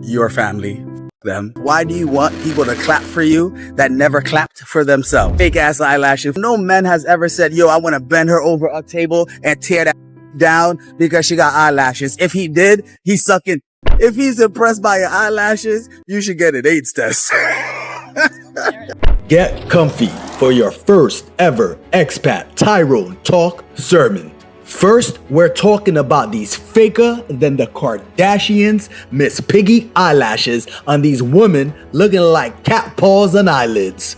your family. Them. Why do you want people to clap for you that never clapped for themselves? Fake ass eyelashes. No man has ever said, yo, I want to bend her over a table and tear that down because she got eyelashes. If he did, he's sucking. If he's impressed by your eyelashes, you should get an AIDS test. Get comfy for your first ever Expat TYRON-Talk Sermon. First, we're talking about these faker than the Kardashians, Miss Piggy eyelashes on these women looking like cat paws and eyelids.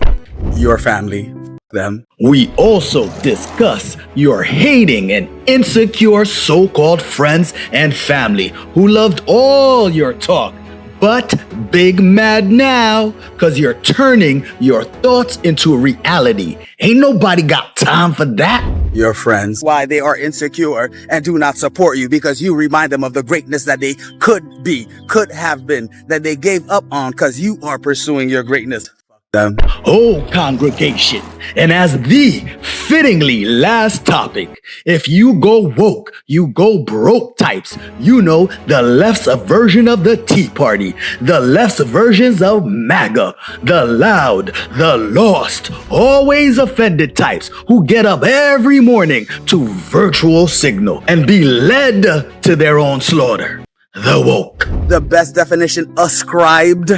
Your family. Them. We also discuss your hating and insecure so-called friends and family who loved all your talk, but big mad now because you're turning your thoughts into reality. Ain't nobody got time for that. Your friends. Why they are insecure and do not support you because you remind them of the greatness that they could be, could have been, that they gave up on because you are pursuing your greatness. Them. Oh, congregation, and as the fittingly last topic, if you go woke, you go broke types, you know the left's version of the Tea Party, the left's versions of MAGA, the loud, the lost, always offended types who get up every morning to virtual signal and be led to their own slaughter. The woke. The best definition ascribed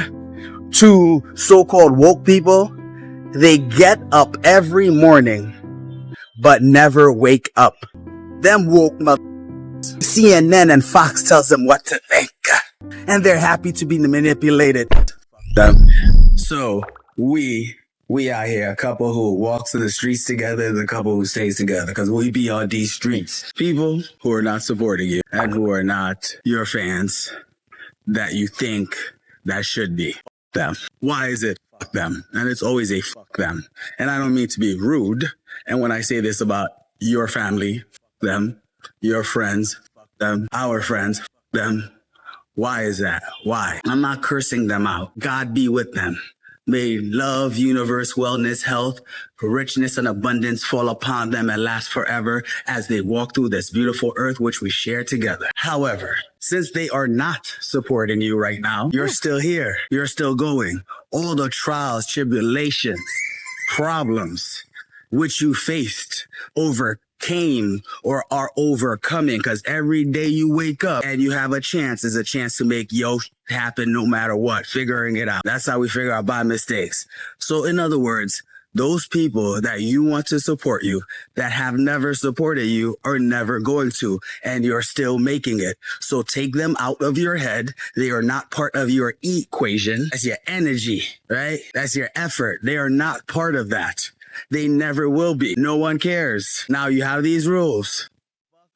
to so-called woke people, they get up every morning but never wake up. Them woke CNN and Fox tells them what to think, and they're happy to be manipulated. Them. So we out here, a couple who walks in the streets together and a couple who stays together, because we be on these streets. People who are not supporting you and who are not your fans that you think that should be. Them. Why is it fuck them? And it's always a fuck them. And I don't mean to be rude. And when I say this about your family, fuck them, your friends, fuck them, our friends, fuck them. Why is that? Why? I'm not cursing them out. God be with them. May love, universe, wellness, health, richness, and abundance fall upon them and last forever as they walk through this beautiful earth which we share together. However, since they are not supporting you right now, you're still here. You're still going. All the trials, tribulations, problems which you faced, overcame, or are overcoming, because every day you wake up and you have a chance is a chance to make happen no matter what, figuring it out. That's how we figure out by mistakes. So in other words, those people that you want to support you, that have never supported you, are never going to, and you're still making it. So take them out of your head. They are not part of your equation. That's your energy, right? That's your effort. They are not part of that. They never will be. No one cares. Now you have these rules.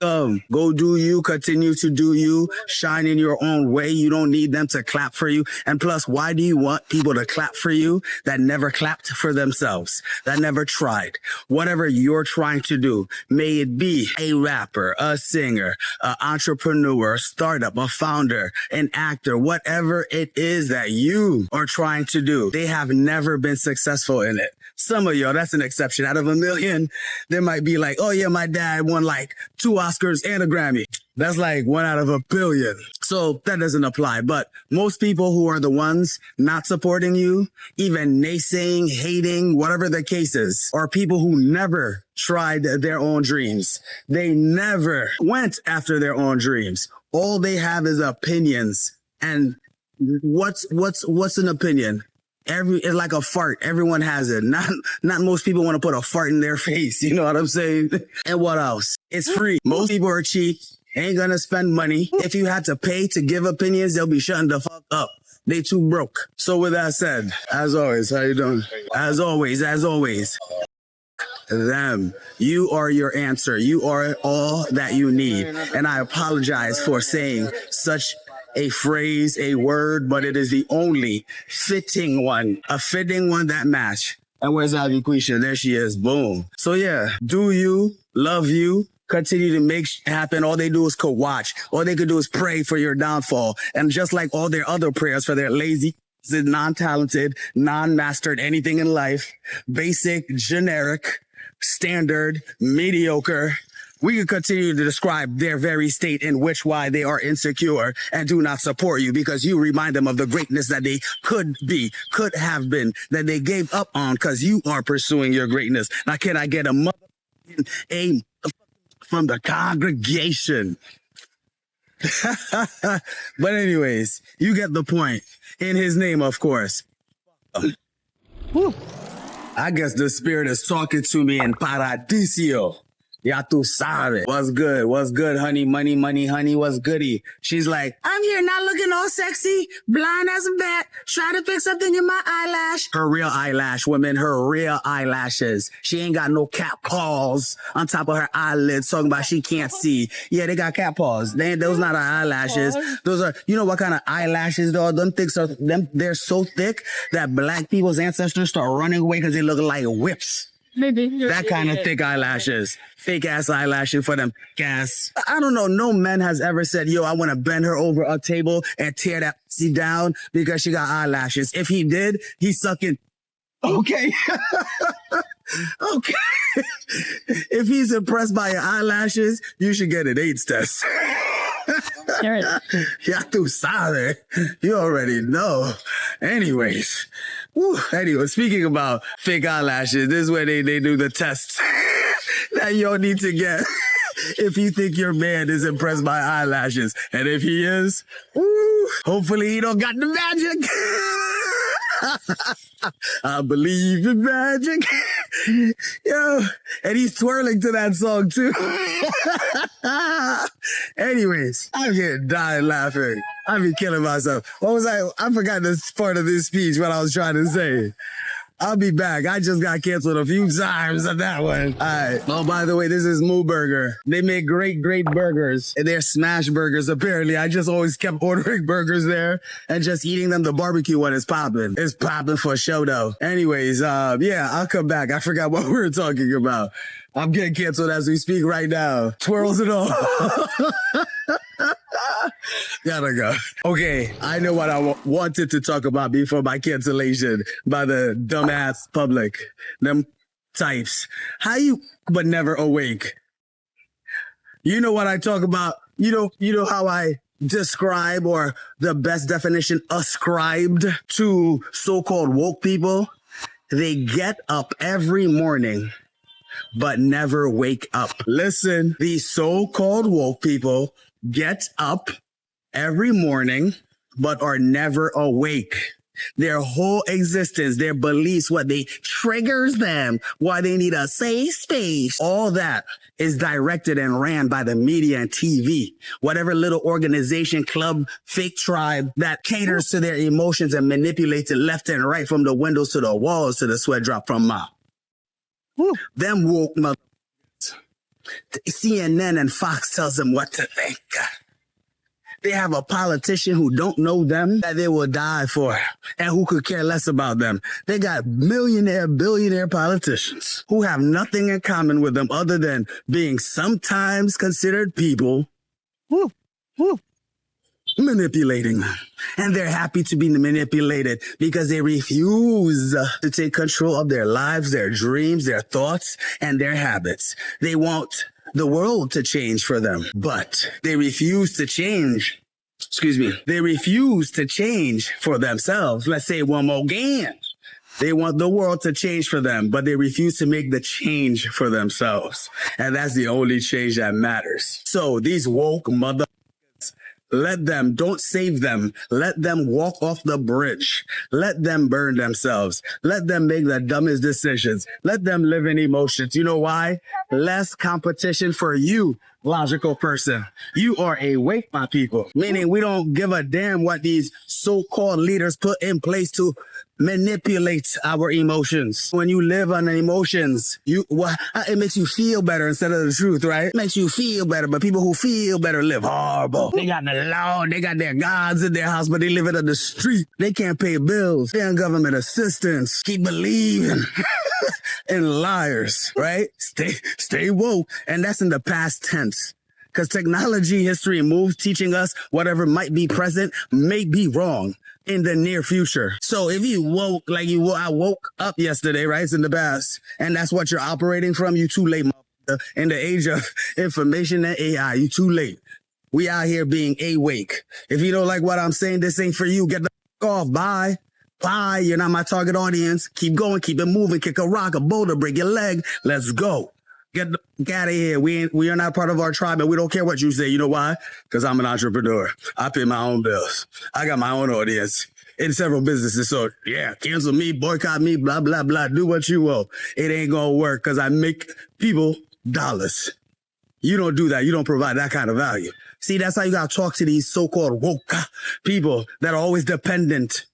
Go do you, continue to do you, shine in your own way. You don't need them to clap for you. And plus, why do you want people to clap for you that never clapped for themselves, that never tried? Whatever you're trying to do, may it be a rapper, a singer, an entrepreneur, a startup, a founder, an actor, whatever it is that you are trying to do, they have never been successful in it. Some of y'all, that's an exception. Out of a million, there might be like, oh yeah, my dad won like 2 Oscars and a Grammy. That's like 1 out of a billion. So that doesn't apply. But most people who are the ones not supporting you, even naysaying, hating, whatever the case is, are people who never tried their own dreams. They never went after their own dreams. All they have is opinions. And what's an opinion? It's like a fart. Everyone has it. Not most people want to put a fart in their face. You know what I'm saying? And what else? It's free. Most people are cheap. Ain't gonna spend money. If you had to pay to give opinions, they'll be shutting the fuck up. They too broke. So with that said, as always, how you doing? As always, them. You are your answer. You are all that you need. And I apologize for saying such a phrase, a word, but it is the only fitting one, a fitting one that match. And where's Ivy Quisha? There she is. Boom. So yeah, do you, love you, continue to make happen. All they do is watch. All they could do is pray for your downfall. And just like all their other prayers for their lazy, non-talented, non-mastered anything in life, basic, generic, standard, mediocre, We can continue to describe their very state in which why they are insecure and do not support you because you remind them of the greatness that they could be, could have been, that they gave up on because you are pursuing your greatness. Now, can I get a mother from the congregation? But anyways, you get the point. In his name, of course. I guess the spirit is talking to me in Paradiso. Ya tu sabes. What's good? What's good, honey? Money, money, honey. What's goody? She's like, I'm here not looking all sexy, blind as a bat, trying to fix something in my eyelash. Her real eyelash, women, her real eyelashes. She ain't got no cap paws on top of her eyelids talking about she can't see. Yeah, they got cap paws. Those not her eyelashes. Those are, you know what kind of eyelashes though? Them thicks are, they're so thick that black people's ancestors start running away because they look like whips. That kind of thick eyelashes. Fake ass eyelashes for them gas. I don't know. No man has ever said, yo, I want to bend her over a table and tear that pussy down because she got eyelashes. If he did, he's sucking. Okay. Okay. If he's impressed by your eyelashes, you should get an AIDS test. Ya tu sabes. You already know. Anyways. Woo. Anyway, speaking about fake eyelashes, this is where they do the tests that you don't need to get if you think your man is impressed by eyelashes. And if he is, woo, hopefully he don't got the magic. I believe in magic. Yo, and he's twirling to that song too. Anyways, I'm here dying laughing. I be killing myself. What was I forgot this part of this speech, what I was trying to say. I'll be back. I just got canceled a few times on that one. All right. Oh, by the way, this is Moo Burger. They make great burgers. And they're smash burgers, apparently. I just always kept ordering burgers there and just eating them. The barbecue one is popping. It's popping for show, though. Anyways, yeah, I'll come back. I forgot what we were talking about. I'm getting canceled as we speak right now. Twirls it all. Gotta go. Okay, I know what I wanted to talk about before my cancellation by the dumbass public. Them types. How you but never awake? You know what I talk about? You know how I describe, or the best definition ascribed to so-called woke people? They get up every morning but never wake up. Listen, these so-called woke people get up every morning, but are never awake. Their whole existence, their beliefs, what they triggers them, why they need a safe space, all that is directed and ran by the media and TV. Whatever little organization, club, fake tribe that caters to their emotions and manipulates it left and right, from the windows to the walls to the sweat drop from mouth. Them woke mother. CNN and Fox tells them what to think. They have a politician who don't know them that they will die for and who could care less about them. They got millionaire, billionaire politicians who have nothing in common with them other than being sometimes considered people. Manipulating them. And they're happy to be manipulated because they refuse to take control of their lives, their dreams, their thoughts, and their habits. They want the world to change for them, but they refuse to change. They refuse to change for themselves. Let's say one more again. They want the world to change for them, but they refuse to make the change for themselves. And that's the only change that matters. So these woke mother... Let them, don't save them. Let them walk off the bridge. Let them burn themselves. Let them make the dumbest decisions. Let them live in emotions. You know why? Less competition for you, logical person. You are awake, my people. Meaning we don't give a damn what these so-called leaders put in place to manipulate our emotions. When you live on emotions, it makes you feel better instead of the truth, right? It makes you feel better, but people who feel better live horrible. They got the law, they got their gods in their house, but they live it on the street. They can't pay bills. They're on government assistance. Keep believing in liars, right? Stay woke. And that's in the past tense. Because technology history moves, teaching us whatever might be present may be wrong in the near future. So if you woke like I woke up yesterday, right? It's in the past. And that's what you're operating from. You too late. In the age of information and AI, you too late. We out here being awake. If you don't like what I'm saying, this ain't for you. Get the off. Bye. Bye. You're not my target audience. Keep going. Keep it moving. Kick a rock, a boulder, break your leg. Let's go. Get out of here. We are not part of our tribe, and we don't care what you say. You know why? Because I'm an entrepreneur. I pay my own bills. I got my own audience in several businesses. So yeah, cancel me, boycott me, blah, blah, blah. Do what you will. It ain't going to work because I make people dollars. You don't do that. You don't provide that kind of value. See, that's how you got to talk to these so-called woke people that are always dependent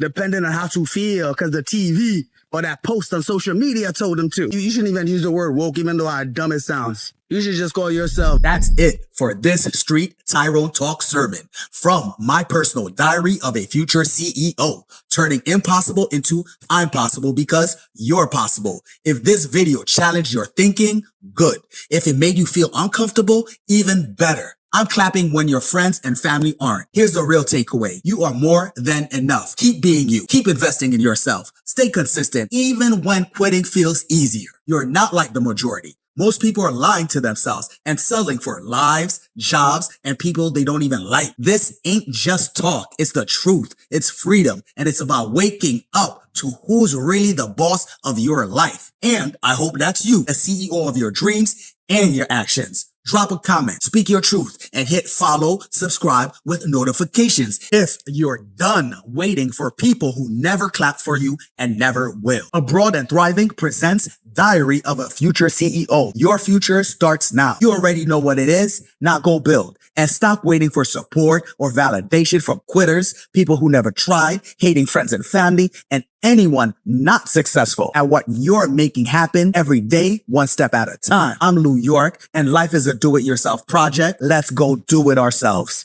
on how to feel because the TV or that post on social media told them to. You shouldn't even use the word woke, even though how dumb it sounds. You should just call yourself. That's it for this Street Tyrone-Talk Sermon from my personal diary of a future CEO, turning impossible into I'm possible because you're possible. If this video challenged your thinking, good. If it made you feel uncomfortable, even better. I'm clapping when your friends and family aren't. Here's the real takeaway. You are more than enough. Keep being you. Keep investing in yourself. Stay consistent, even when quitting feels easier. You're not like the majority. Most people are lying to themselves and selling for lives, jobs, and people they don't even like. This ain't just talk. It's the truth. It's freedom. And it's about waking up to who's really the boss of your life. And I hope that's you, a CEO of your dreams and your actions. Drop a comment, speak your truth, and hit follow, subscribe with notifications if you're done waiting for people who never clap for you and never will. Abroad and Thriving presents Diary of a Future CEO. Your future starts now. You already know what it is. Now go build and stop waiting for support or validation from quitters, people who never tried, hating friends and family, and anyone not successful at what you're making happen every day, one step at a time. I'm New York, and life is a do-it-yourself project. Let's go do it ourselves.